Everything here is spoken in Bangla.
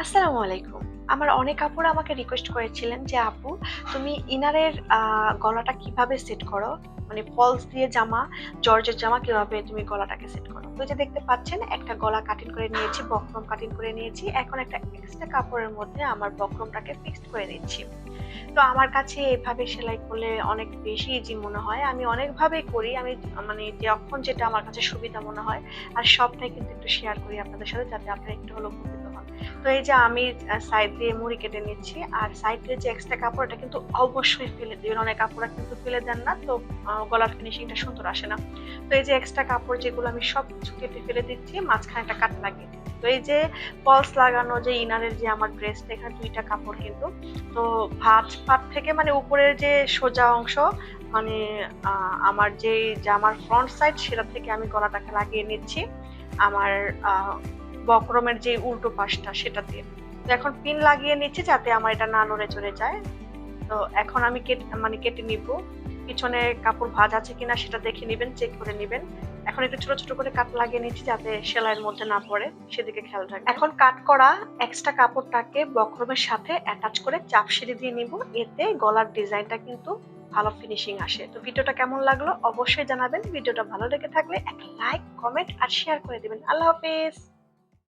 আসসালামু আলাইকুম। আমার অনেক আপুরা আমাকে রিকোয়েস্ট করেছিলেন যে, "আপু তুমি ইনারের গলাটা কিভাবে সেট করো? মানে ফলস দিয়ে জামা, জর্জেট জামা কিভাবে তুমি গলাটাকে সেট করো?" তো এই যে দেখতে পাচ্ছেন একটা গলা কাটিং করে নিয়েছি, বক্রম কাটিং করে নিয়েছি। এখন একটা এক্সট্রা কাপড়ের মধ্যে আমার বক্রমটাকে ফিক্সড করে নিচ্ছি। তো আমার কাছে এভাবে সেলাই করলে অনেক বেশি ইজি মনে হয়। আমি অনেকভাবেই করি। আমি মানে যখন যেটা আমার কাছে সুবিধা মনে হয়। আর সবটাই কিন্তু একটু শেয়ার করি আপনাদের সাথে যাতে আপনারা একটু হলেও উপকৃত হন। তো এই যে আমি সাইড দিয়ে মুড়ি কেটে নিচ্ছি। আর সাইডের যে এক্সট্রা কাপড় এটা কিন্তু অবশ্যই ফেলে দিবেন। অনেক আপুরা কিন্তু ফেলে দেন না। তো গলার ফিনিশিংটা সুন্দর আসে না। তো এই যে এক্সট্রা কাপড় যেগুলো আমি সবকিছু কেটে ফেলে দিচ্ছি। মাঝখানে একটা কাট লাগিয়ে দিচ্ছি। তো এই যে ফলস লাগানো যে ইনারের যে আমার ড্রেসটা এখানে ২ টা কাপড় কিন্তু। তো ভাঁজ পাট থেকে মানে উপরের যে সোজা অংশ মানে আমার যে জামার ফ্রন্ট সাইড সেটা থেকে আমি গলাটাকে লাগিয়ে নিচ্ছি আমার বক্রমের যে উল্টো পাশটা সেটা দিয়ে। তো এখন পিন লাগিয়ে নিচ্ছি যাতে আমার এটা না নড়ে চড়ে যায়। তো এখন আমি কেটে নিব। পিছনে কাপড় ভাঁজ আছে কিনা সেটা দেখে নিবেন, চেক করে নিবেন। এখন একটু ছোট, ছোট করে কাট লাগিয়ে নিচ্ছি যাতে সেলাইয়ের মধ্যে না পড়ে, সেদিকে খেয়াল রাখবেন। এখন কাট করা এক্সট্রা কাপড়টাকে বক্রমের সাথে অ্যাটাচ করে চাপ সিঁড়ি দিয়ে নিব। এতে গলার ডিজাইনটা কিন্তু ভালো ফিনিশিং আসে। তো ভিডিওটা কেমন লাগলো অবশ্যই জানাবেন। ভিডিওটা ভালো লেগে থাকলে একটা লাইক, কমেন্ট আর শেয়ার করে দিবেন। আল্লাহ হাফেজ।